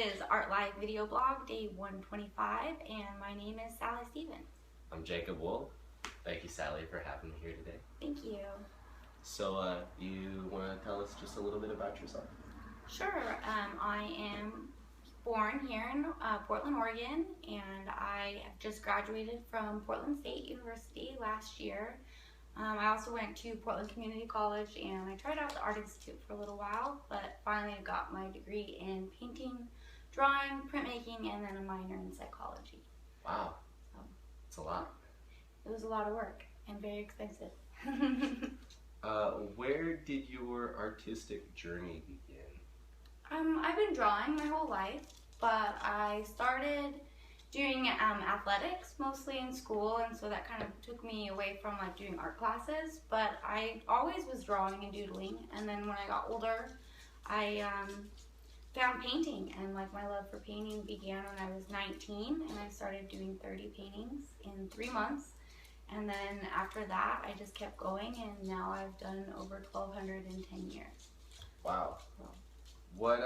is Art Live Video Blog, day 125, and my name is Sally Stevens. I'm Jacob Wolf. Thank you, Sally, for having me here today. Thank you. So, you want to tell us just a little bit about yourself? Sure. I am born here in Portland, Oregon, and I have just graduated from Portland State University last year. I also went to Portland Community College, and I tried out the Art Institute for a little while, but finally I got my degree in painting, drawing, printmaking, and then a minor in psychology. Wow, So it's a lot. it was a lot of work and very expensive. Where did your artistic journey begin? I've been drawing my whole life, but I started doing athletics mostly in school, and so that kind of took me away from like doing art classes. But I always was drawing and doodling, and then when I got older, I found painting, and like my love for painting began when I was 19, and I started doing 30 paintings in 3 months. And then after that, I just kept going, and now I've done over 1,200 in 10 years. Wow. What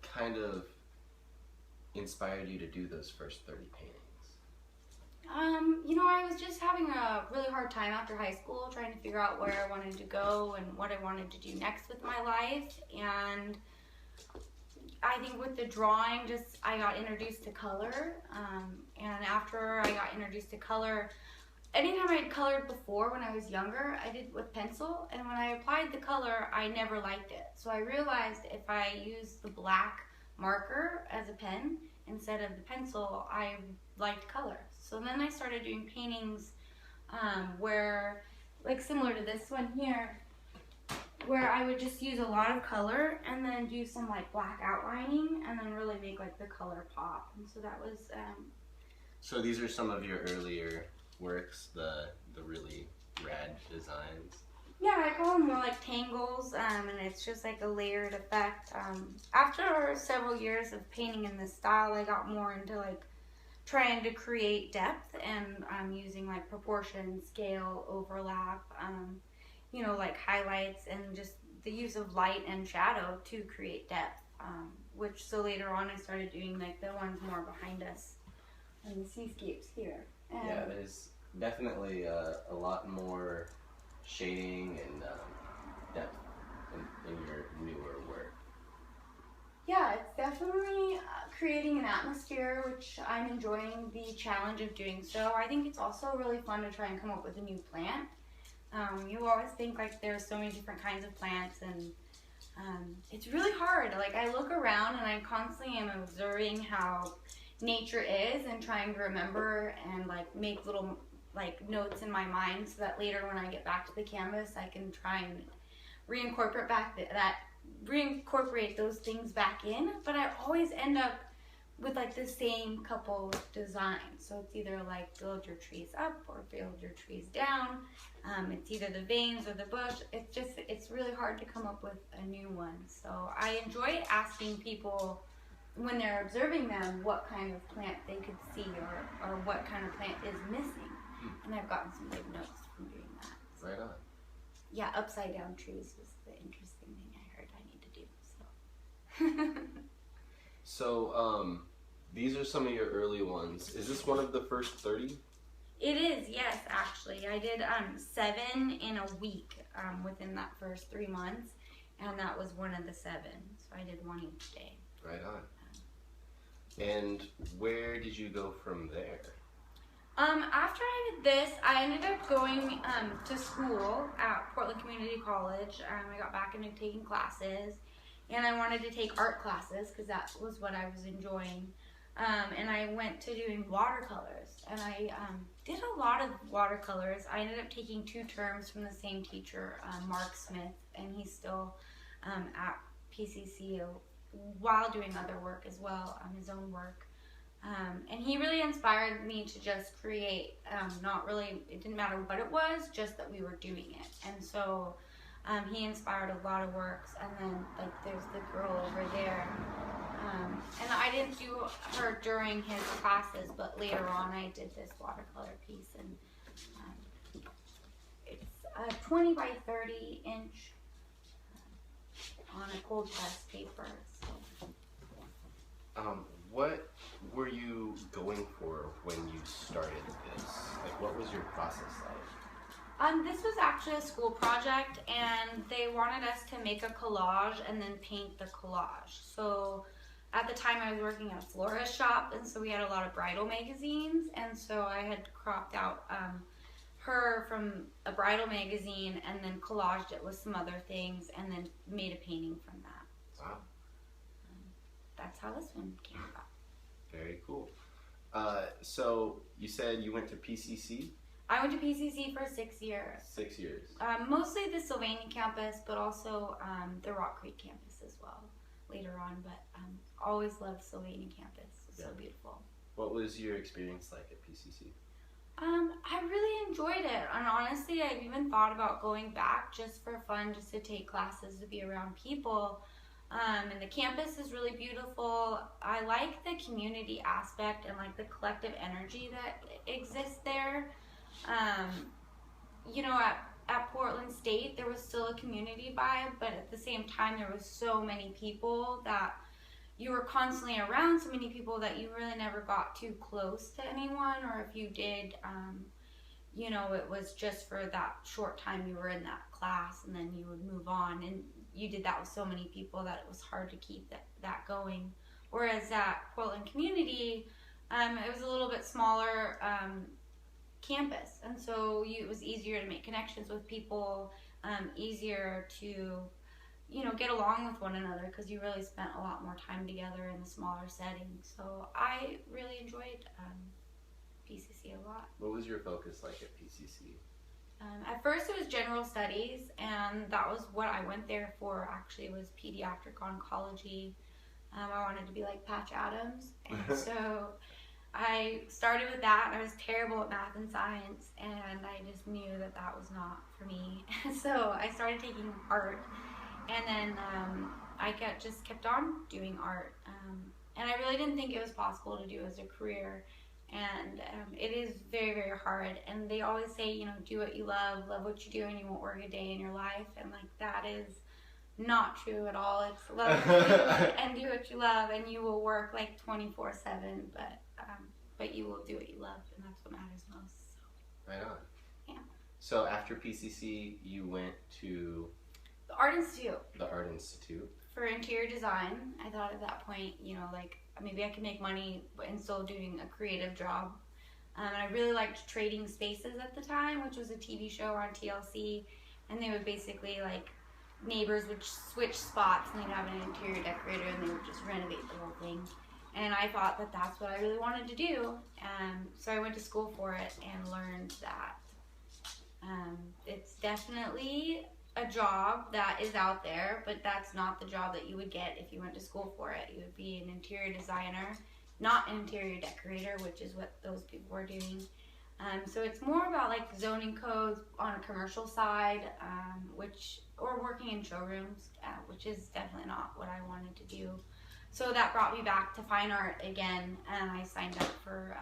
kind of inspired you to do those first 30 paintings? I was just having a really hard time after high school, trying to figure out where I wanted to go and what I wanted to do next with my life. And I think with the drawing, I got introduced to color. And after I got introduced to color, anytime I had colored before when I was younger, I did with pencil. And when I applied the color, I never liked it. So I realized if I used the black marker as a pen instead of the pencil, I liked color. So then I started doing paintings where, like similar to this one here, where I would just use a lot of color and then do some like black outlining and then really make like the color pop. And so that was So these are some of your earlier works, the really rad designs. yeah, I call them more like tangles, and it's just like a layered effect. After several years of painting in this style, I got more into like trying to create depth, and using like proportion, scale, overlap, like highlights, and just the use of light and shadow to create depth. So later on, I started doing like the ones more behind us and the seascapes here. Yeah, there's definitely a lot more shading and depth in your newer work. Yeah, it's definitely creating an atmosphere, which I'm enjoying the challenge of doing so. I think it's also really fun to try and come up with a new plant. You always think like there's so many different kinds of plants, and it's really hard. Like I look around and I constantly am observing how nature is and trying to remember and like make little like notes in my mind so that later when I get back to the canvas I can try and reincorporate those things back in, but I always end up with like the same couple designs. So it's either like build your trees up or build your trees down. It's either the veins or the bush. It's really hard to come up with a new one. So I enjoy asking people when they're observing them what kind of plant they could see or what kind of plant is missing. And I've gotten some good notes from doing that. So, Right on. yeah, upside down trees was the interesting thing I heard I need to do. So, these are some of your early ones. Is this one of the first 30? It is, yes, actually. I did 7 in a week within that first 3 months, and that was one of the 7. So I did one each day. Right on. And where did you go from there? After I did this, I ended up going to school at Portland Community College. I got back into taking classes, and I wanted to take art classes because that was what I was enjoying. And I went to doing watercolors, and I did a lot of watercolors. I ended up taking 2 terms from the same teacher, Mark Smith, and he's still at PCC while doing other work as well, his own work. And he really inspired me to just create, it didn't matter what it was, just that we were doing it. And so he inspired a lot of works, and then like there's the girl over there. And I didn't do her during his classes, but later on I did this watercolor piece, and it's a 20 by 30 inch on a cold press paper. So What were you going for when you started this? Like, what was your process like? This was actually a school project, and they wanted us to make a collage and then paint the collage. So at the time I was working at a florist shop, and so we had a lot of bridal magazines, and so I had cropped out her from a bridal magazine and then collaged it with some other things and then made a painting from that. Wow. That's how this one came about. Very cool. So you said you went to PCC? I went to PCC for 6 years. 6 years. Mostly the Sylvania campus, but also the Rock Creek campus as well later on. But always loved Sylvania campus. It's so beautiful. What was your experience like at PCC? I really enjoyed it. And honestly, I've even thought about going back just for fun, just to take classes, to be around people. And the campus is really beautiful. I like the community aspect and like the collective energy that exists there. You know, at Portland State, there was still a community vibe, but at the same time, there was so many people that you were constantly around so many people that you really never got too close to anyone, or if you did, you know, it was just for that short time you were in that class and then you would move on, and you did that with so many people that it was hard to keep that going. Whereas at Portland Community, it was a little bit smaller campus, and so it was easier to make connections with people, easier to, you know, get along with one another because you really spent a lot more time together in the smaller setting. So I really enjoyed PCC a lot. What was your focus like at PCC? At first it was general studies, and that was what I went there for. Actually, it was pediatric oncology. I wanted to be like Patch Adams, and so I started with that. I was terrible at math and science, and I just knew that that was not for me. So I started taking art, and then I just kept on doing art. And I really didn't think it was possible to do as a career. And it is very, very hard. And they always say, you know, do what you love what you do, and you won't work a day in your life. And like, that is not true at all. It's love what you do and do what you love, and you will work like 24/7. But you will do what you love, and that's what matters most. So. Right on. Yeah. So after PCC, you went to The Art Institute. The Art Institute. For interior design. I thought at that point, you know, like, maybe I could make money and still doing a creative job. And I really liked Trading Spaces at the time, which was a TV show on TLC. And they would basically, like, neighbors would switch spots, and they'd have an interior decorator, and they would just renovate the whole thing. And I thought that that's what I really wanted to do. So I went to school for it and learned that it's definitely a job that is out there, but that's not the job that you would get if you went to school for it. You would be an interior designer, not an interior decorator, which is what those people were doing. So it's more about like zoning codes on a commercial side, or working in showrooms, which is definitely not what I wanted to do. So that brought me back to fine art again, and I signed up for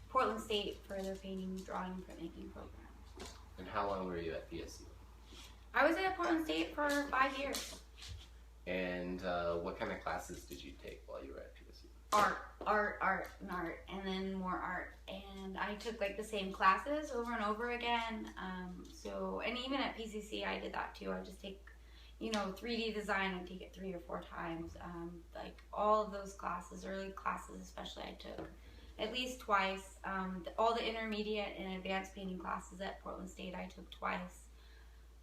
Portland State for their painting, drawing, and printmaking program. And how long were you at PSU? I was at Portland State for 5 years. And what kind of classes did you take while you were at PSU? Art, and then more art. And I took like the same classes over and over again. And even at PCC, I did that too. I would just take, you know, 3D design, I'd take it 3 or 4 times. Like all of those classes, early classes especially, I took at least twice. All the intermediate and advanced painting classes at Portland State, I took twice.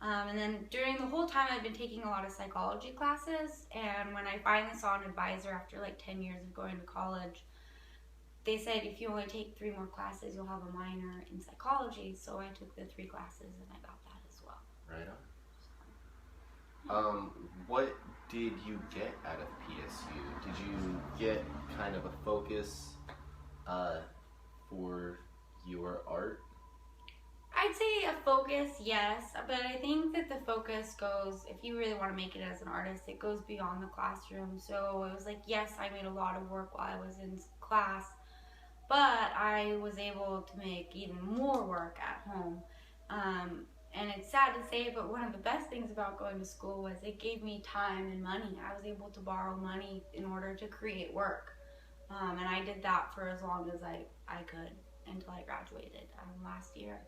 And then during the whole time, I've been taking a lot of psychology classes, and when I finally saw an advisor after like 10 years of going to college, they said if you only take 3 more classes, you'll have a minor in psychology. So I took the 3 classes, and I got that as well. Right on. What did you get out of PSU? Did you get kind of a focus for your art? I'd say a focus, yes, but I think that the focus goes, if you really want to make it as an artist, it goes beyond the classroom. So it was like, yes, I made a lot of work while I was in class, but I was able to make even more work at home. And it's sad to say, but one of the best things about going to school was it gave me time and money. I was able to borrow money in order to create work. And I did that for as long as I could until I graduated last year.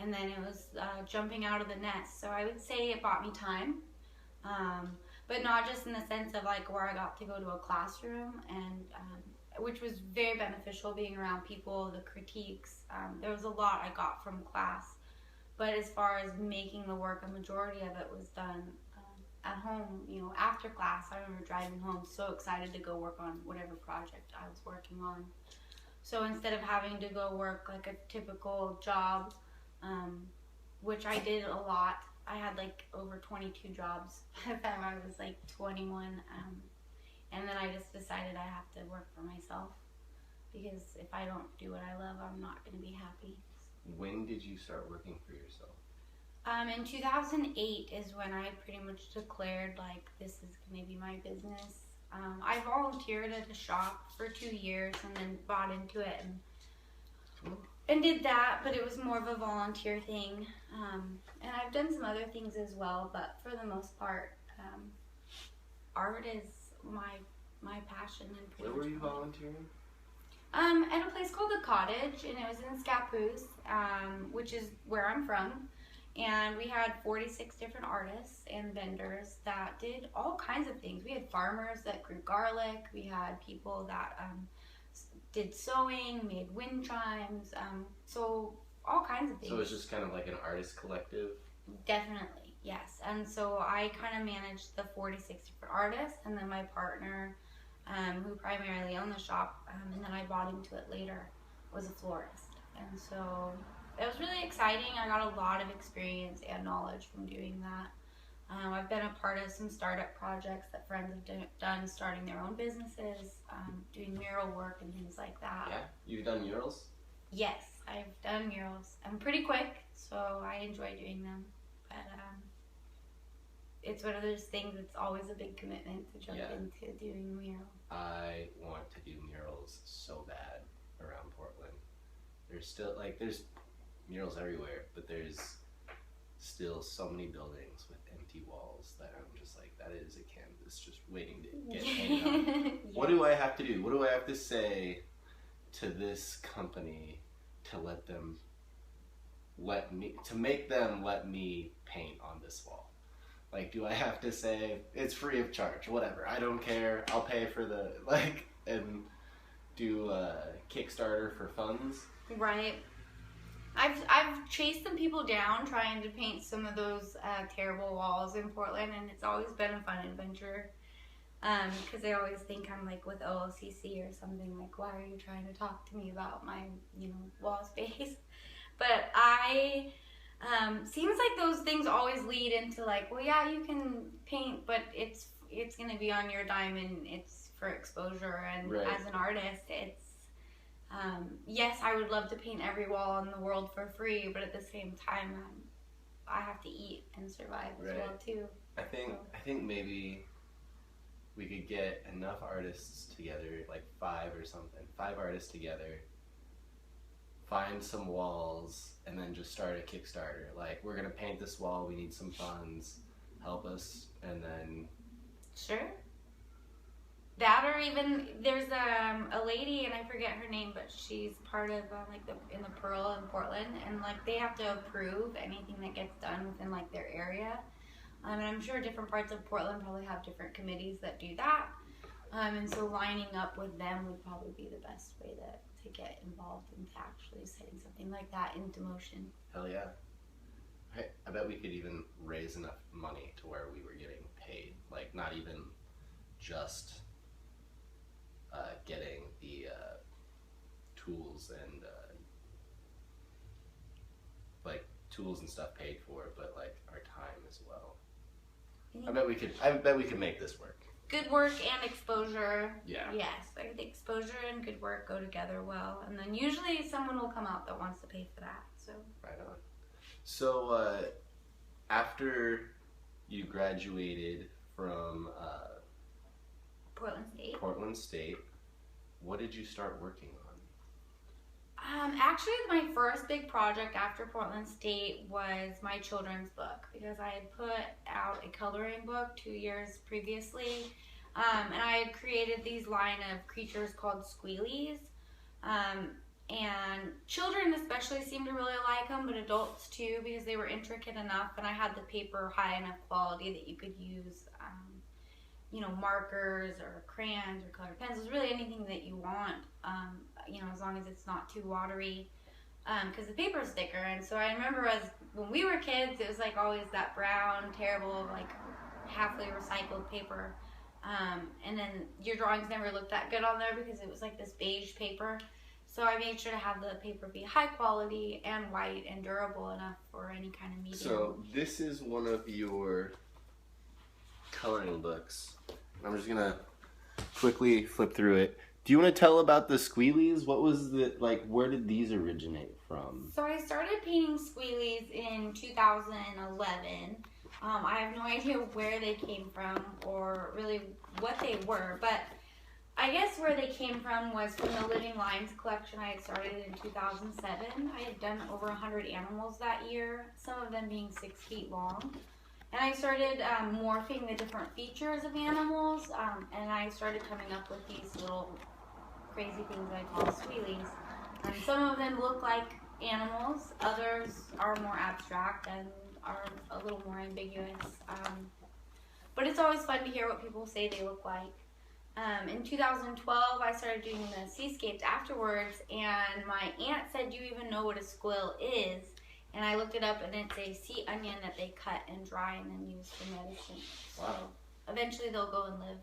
And then it was jumping out of the nest. So I would say it bought me time, but not just in the sense of like where I got to go to a classroom, and which was very beneficial, being around people, the critiques. There was a lot I got from class, but as far as making the work, a majority of it was done at home. You know, after class, I remember driving home so excited to go work on whatever project I was working on. So instead of having to go work like a typical job, which I did a lot. I had like over 22 jobs by the time I was like 21. And then I just decided I have to work for myself, because if I don't do what I love, I'm not going to be happy. When did you start working for yourself? In 2008 is when I pretty much declared like this is going to be my business. I volunteered at a shop for 2 years and then bought into it and did that, but it was more of a volunteer thing. And I've done some other things as well, but for the most part, art is my passion. And Where were you volunteering? At a place called The Cottage, and it was in Scappoose, which is where I'm from. And we had 46 different artists and vendors that did all kinds of things. We had farmers that grew garlic. We had people that did sewing, made wind chimes, so all kinds of things. So it's just kind of like an artist collective? Definitely, yes. And so I kind of managed the 46 different artists, and then my partner, who primarily owned the shop, and then I bought into it later, was a florist. And so it was really exciting. I got a lot of experience and knowledge from doing that. I've been a part of some startup projects that friends have done, starting their own businesses, doing mural work and things like that. Yeah? You've done murals? Yes, I've done murals. I'm pretty quick, so I enjoy doing them. But it's one of those things that's always a big commitment to jump into doing a mural. I want to do murals so bad around Portland. There's still, like, there's murals everywhere, but there's still so many buildings with empty walls that I'm just like, that is a canvas just waiting to get painted on. Yeah. What do I have to do? What do I have to say to this company to make them let me paint on this wall? Like, do I have to say it's free of charge? Whatever, I don't care. I'll pay for the and do Kickstarter for funds. Right. I've chased some people down trying to paint some of those terrible walls in Portland, and it's always been a fun adventure. Because they always think I'm like with OLCC or something, like, why are you trying to talk to me about my, wall space? But seems like those things always lead into like, well, yeah, you can paint, but it's going to be on your dime, and it's for exposure. And right. As an artist, it's, yes, I would love to paint every wall in the world for free, but at the same time, I have to eat and survive as well too. I think maybe we could get enough artists together, like 5 artists together, find some walls, and then just start a Kickstarter. Like, we're gonna paint this wall, we need some funds, help us, and then... Sure. That, or even, there's a lady, and I forget her name, but she's part of, in the Pearl in Portland, and, they have to approve anything that gets done within, their area. And I'm sure different parts of Portland probably have different committees that do that. And so lining up with them would probably be the best way to get involved into actually setting something like that into motion. Hell yeah. I bet we could even raise enough money to where we were getting paid. Like, not even just getting the tools and tools and stuff paid for, but our time as well. I bet we could make this work. Good work and exposure. Yeah. Yes, I think exposure and good work go together well, and then usually someone will come out that wants to pay for that. So. Right on. So after you graduated from Portland State, what did you start working on? Actually, my first big project after Portland State was my children's book, because I had put out a coloring book 2 years previously, And I had created these line of creatures called squealies. And children especially seemed to really like them, but adults too, because they were intricate enough, and I had the paper high enough quality that you could use, markers or crayons or colored pencils, really anything that you want, as long as it's not too watery, because the paper's thicker. And so I remember when we were kids, it was like always that brown, terrible, like halfway recycled paper. And then your drawings never looked that good on there because it was like this beige paper. So I made sure to have the paper be high quality and white and durable enough for any kind of medium. So this is one of your coloring books. I'm just gonna quickly flip through it. Do you want to tell about the squealies? What was where did these originate from? So I started painting squealies in 2011. I have no idea where they came from or really what they were, but I guess where they came from was from the Living Lines collection I had started in 2007. I had done over 100 animals that year, some of them being 6 feet long. And I started morphing the different features of animals, and I started coming up with these little crazy things I call squealies. And some of them look like animals, others are more abstract and are a little more ambiguous. But it's always fun to hear what people say they look like. In 2012, I started doing the seascapes afterwards, and my aunt said, "Do you even know what a squill is?" And I looked it up, and it's a sea onion that they cut and dry and then use for medicine. Wow. So eventually they'll go and live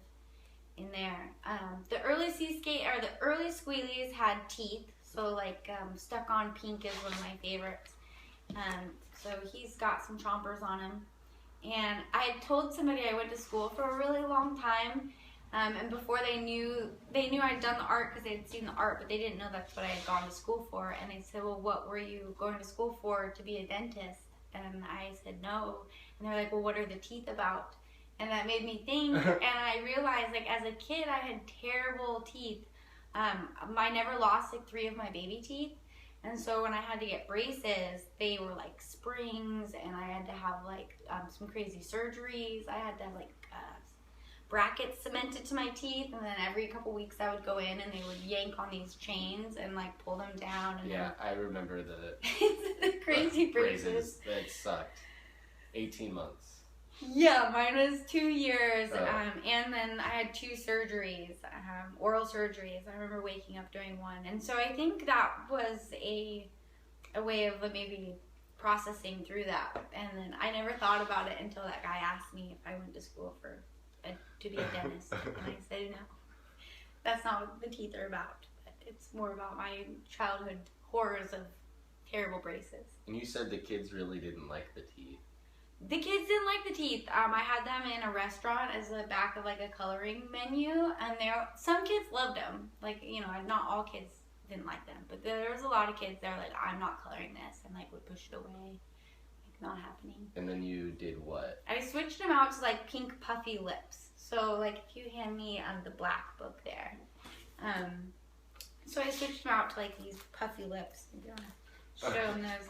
in there. The early squealies had teeth, so Stuck on Pink is one of my favorites. So he's got some chompers on him. And I had told somebody I went to school for a really long time. And before they knew I'd done the art because they had seen the art, but they didn't know that's what I had gone to school for. And they said, "Well, what were you going to school for, to be a dentist?" And I said, "No." And they're like, "Well, what are the teeth about?" And that made me think. And I realized, as a kid, I had terrible teeth. I never lost 3 of my baby teeth. And so when I had to get braces, they were like springs, and I had to have some crazy surgeries. I had to have brackets cemented to my teeth, and then every couple weeks I would go in and they would yank on these chains and pull them down. And yeah, I remember the crazy braces. That sucked. 18 months. Yeah, mine was 2 years, and then I had 2 surgeries, oral surgeries. I remember waking up doing one, and so I think that was a way of maybe processing through that. And then I never thought about it until that guy asked me if I went to school to be a dentist, and I said no. That's not what the teeth are about. But it's more about my childhood horrors of terrible braces. And you said the kids really didn't like the teeth. The kids didn't like the teeth. I had them in a restaurant as the back of a coloring menu, and some kids loved them. Not all kids didn't like them, but there was a lot of kids that were like, "I'm not coloring this," and would push it away. Not happening. And then you did what? I switched them out to pink puffy lips. So if you hand me the black book there, so I switched them out to these puffy lips. I'm gonna show them those.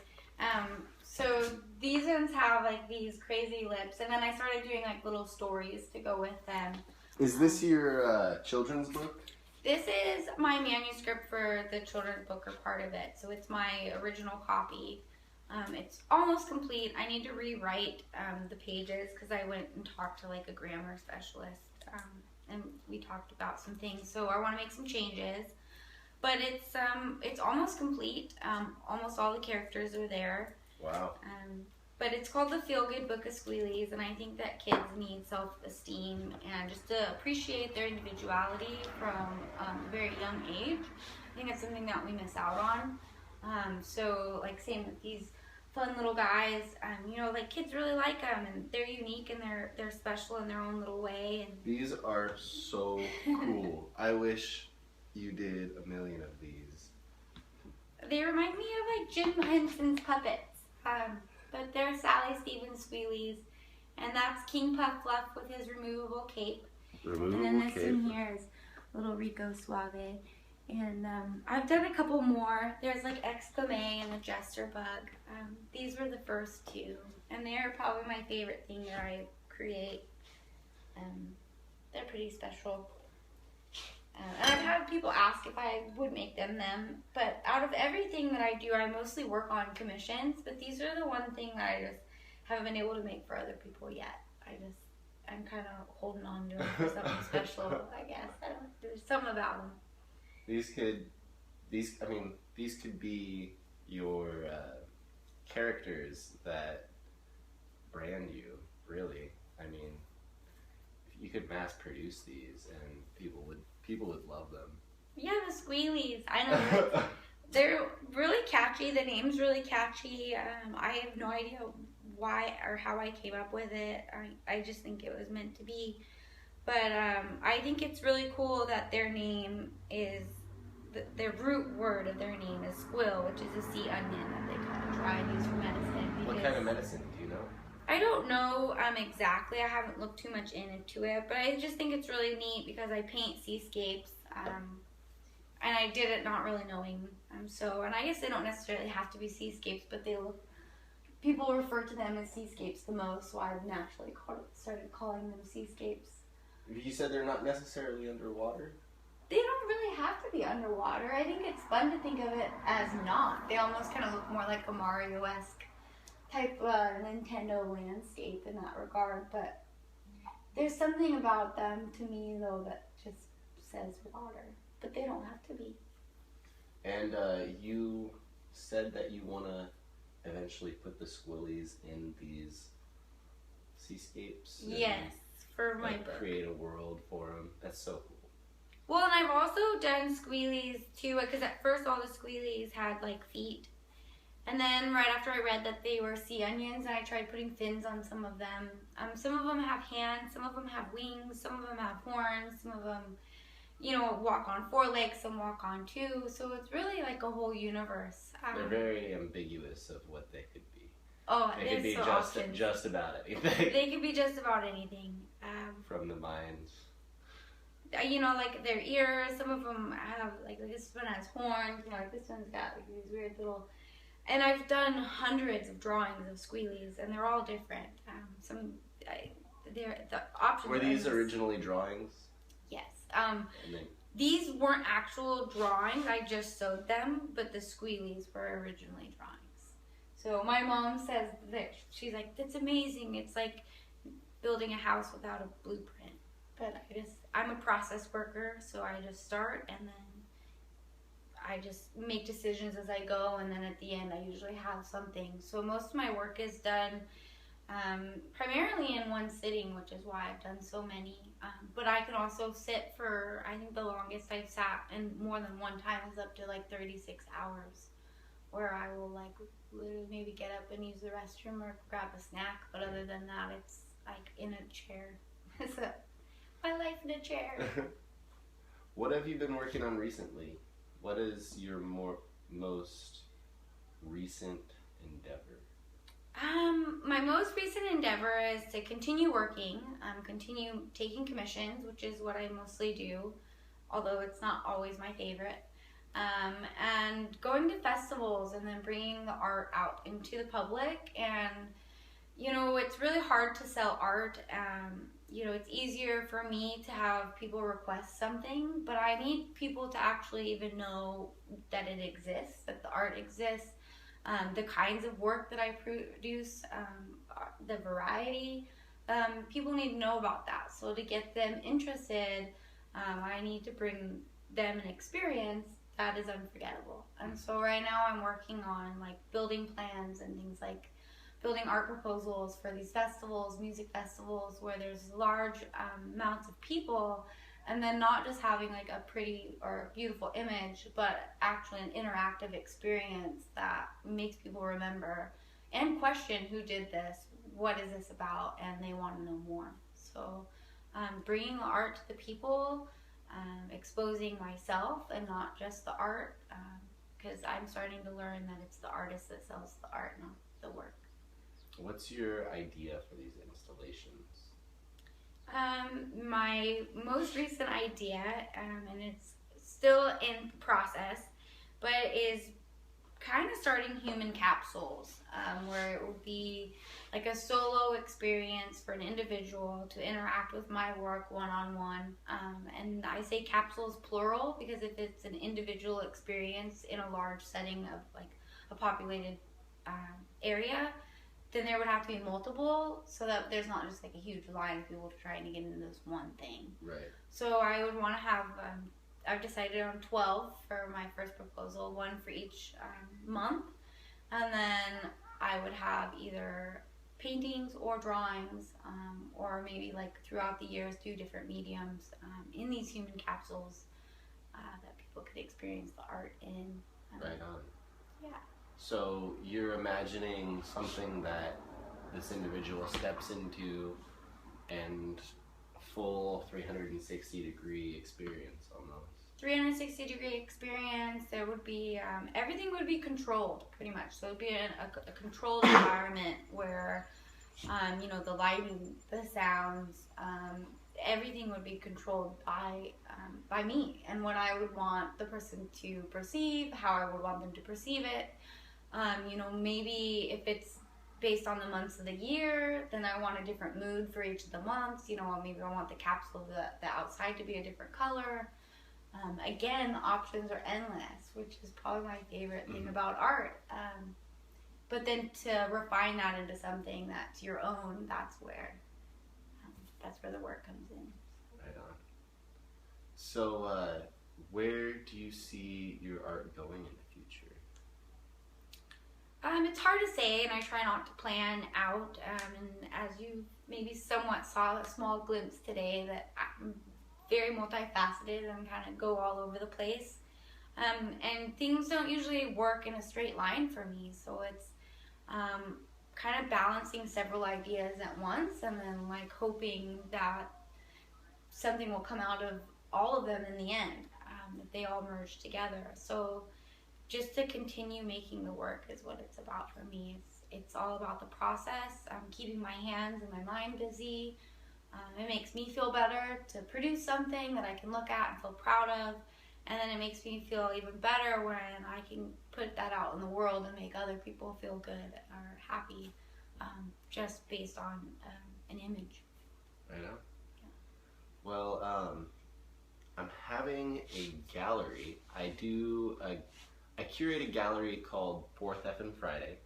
So these ones have these crazy lips, and then I started doing little stories to go with them. Is this your children's book? This is my manuscript for the children's book, or part of it. So it's my original copy. It's almost complete. I need to rewrite the pages because I went and talked to a grammar specialist, and we talked about some things. So I want to make some changes, but it's almost complete. Almost all the characters are there. Wow. But it's called The Feel Good Book of Squealies, and I think that kids need self-esteem and just to appreciate their individuality from a very young age. I think that's something that we miss out on. So same with these fun little guys, kids really like them, and they're unique, and they're special in their own little way. And these are so cool. I wish you did a million of these. They remind me of Jim Henson's puppets, but they're Sally Stevens squealies, and that's King Puff Fluff with his removable cape. And then this one here is little Rico Suave. And I've done a couple more. There's Exclamé and the Jester Bug. These were the first 2, and they're probably my favorite thing that I create. They're they're pretty special. And I've had people ask if I would make them, but out of everything that I do, I mostly work on commissions, but these are the one thing that I just haven't been able to make for other people yet. I'm kind of holding on to them for something special, I guess. There's something about them. These could be your characters that brand you, really. I mean, you could mass produce these and people would love them. Yeah, the Squealies. I know. They're really catchy. The name's really catchy. I have no idea why or how I came up with it. I just think it was meant to be. But I think it's really cool that their name is, the root word of their name is squill, which is a sea onion that they kind of dry and use for medicine. What kind of medicine, do you know? I don't know exactly. I haven't looked too much into it, but I just think it's really neat because I paint seascapes, and I did it not really knowing. And I guess they don't necessarily have to be seascapes, but people refer to them as seascapes the most, so I've naturally started calling them seascapes. You said they're not necessarily underwater? They don't really have to be underwater. I think it's fun to think of it as not. They almost kind of look more like a Mario-esque type Nintendo landscape in that regard, but there's something about them to me though that just says water, but they don't have to be. And you said that you want to eventually put the Squillies in these seascapes. Yes, for my book. Create a world for them. That's so cool. Well, and I've also done Squealies too, because at first all the Squealies had like feet. And then right after I read that they were sea onions, I tried putting fins on some of them. Some of them have hands, some of them have wings, some of them have horns, some of them, walk on 4 legs, some walk on 2. So it's really like a whole universe. They're very ambiguous of what they could be. Oh, they could be just about anything. They could be just about anything. From the mind. Like their ears. Some of them have like this one has horns. Like this one's got like these weird little. And I've done hundreds of drawings of Squealies, and they're all different. The options. Were these originally drawings? Yes. These weren't actual drawings. I just sewed them, but the Squealies were originally drawings. So my mom says that she's like, "That's amazing. It's like building a house without a blueprint." But I'm a process worker, so I just start and then I just make decisions as I go, and then at the end I usually have something. So most of my work is done primarily in one sitting, which is why I've done so many. But I can also sit for, I think the longest I've sat and more than one time is up to like 36 hours, where I will like literally maybe get up and use the restroom or grab a snack. But other than that, it's like in a chair. So my life in a chair. What have you been working on recently? What is your most recent endeavor? My most recent endeavor is to continue working, continue taking commissions, which is what I mostly do, although it's not always my favorite, and going to festivals and then bringing the art out into the public. And, it's really hard to sell art. It's easier for me to have people request something, but I need people to actually even know that it exists, that the art exists, the kinds of work that I produce, the variety. People need to know about that. So to get them interested, I need to bring them an experience that is unforgettable. And so right now I'm working on like building plans and things like building art proposals for these festivals, music festivals, where there's large amounts of people, and then not just having like a pretty or beautiful image, but actually an interactive experience that makes people remember and question who did this, what is this about, and they want to know more. So bringing the art to the people, exposing myself and not just the art, because I'm starting to learn that it's the artist that sells the art, not the work. What's your idea for these installations? My most recent idea, and it's still in process, but is kind of starting human capsules, where it would be like a solo experience for an individual to interact with my work one-on-one. And I say capsules plural because if it's an individual experience in a large setting of like a populated area, then there would have to be multiple so that there's not just like a huge line of people trying to get into this one thing. Right. So I would want to have, I've decided on 12 for my first proposal, one for each month. And then I would have either paintings or drawings, or maybe like throughout the years do different mediums in these human capsules that people could experience the art in. Right on. Yeah. So you're imagining something that this individual steps into and full 360-degree experience almost. 360-degree experience. There would be everything would be controlled pretty much. So it would be a controlled environment where the lighting, the sounds, everything would be controlled by me and what I would want the person to perceive, how I would want them to perceive it. Maybe if it's based on the months of the year, then I want a different mood for each of the months. Maybe I want the capsule, the outside to be a different color. Again, the options are endless, which is probably my favorite thing about art. But then to refine that into something that's your own, that's where the work comes in. Right on. So, where do you see your art going in the future? It's hard to say, and I try not to plan out. And as you maybe somewhat saw a small glimpse today, that I'm very multifaceted and kind of go all over the place. And things don't usually work in a straight line for me, so it's kind of balancing several ideas at once, and then like hoping that something will come out of all of them in the end, that they all merge together. So just to continue making the work is what it's about for me. It's all about the process, keeping my hands and my mind busy. It makes me feel better to produce something that I can look at and feel proud of, and then it makes me feel even better when I can put that out in the world and make other people feel good or happy, just based on an image. Right on. Yeah. Well, I'm having a gallery. I curate a gallery called Fourth Effin' Friday.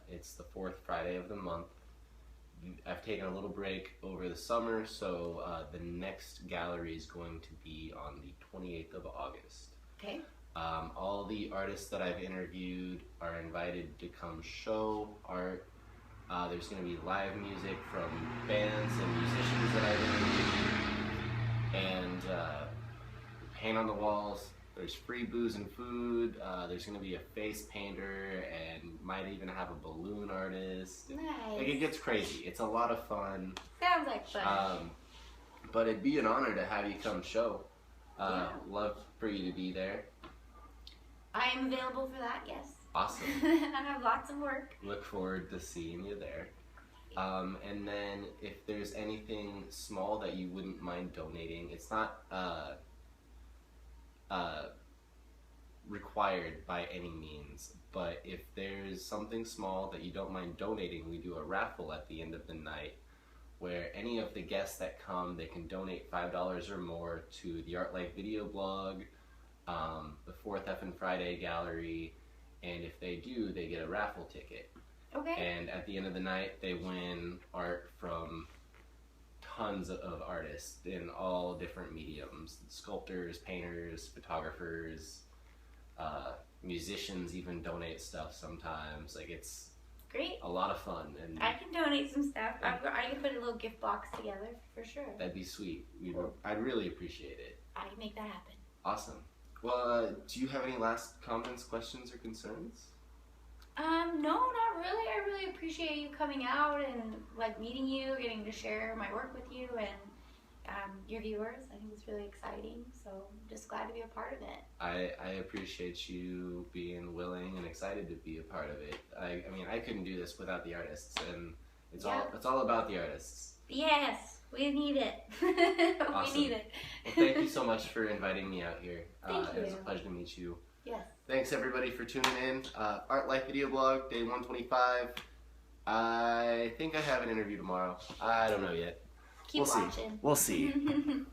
It's the fourth Friday of the month. I've taken a little break over the summer, so the next gallery is going to be on the 28th of August. Okay. All the artists that I've interviewed are invited to come show art. There's going to be live music from bands and musicians that I've interviewed, and paint on the walls. There's free booze and food. There's going to be a face painter and might even have a balloon artist. Nice. Like, it gets crazy. It's a lot of fun. Sounds like fun. But it'd be an honor to have you come show. Yeah. Love for you to be there. I am available for that, yes. Awesome. I have lots of work. Look forward to seeing you there. And then if there's anything small that you wouldn't mind donating, it's not required by any means, but if there's something small that you don't mind donating, we do a raffle at the end of the night where any of the guests that come, they can donate $5 or more to the Art Life video blog, the Fourth Effin' Friday gallery, and if they do, they get a raffle ticket. Okay. And at the end of the night, they win art from tons of artists in all different mediums: sculptors, painters, photographers, musicians even donate stuff sometimes. Like, it's great. A lot of fun. And I can donate some stuff. I can put a little gift box together for sure. That'd be sweet. I'd really appreciate it. I can make that happen. Awesome. Well, do you have any last comments, questions, or concerns? No, not really. I really appreciate you coming out and like meeting you, getting to share my work with you and your viewers. I think it's really exciting. So I'm just glad to be a part of it. I appreciate you being willing and excited to be a part of it. I mean, I couldn't do this without the artists, and it's all about the artists. Yes, we need it. Awesome. We need it. Well, thank you so much for inviting me out here. Thank you. It was a pleasure to meet you. Yes. Thanks everybody for tuning in. Art Life Video Blog, day 125. I think I have an interview tomorrow. I don't know yet. Keep We'll watching. see. We'll see.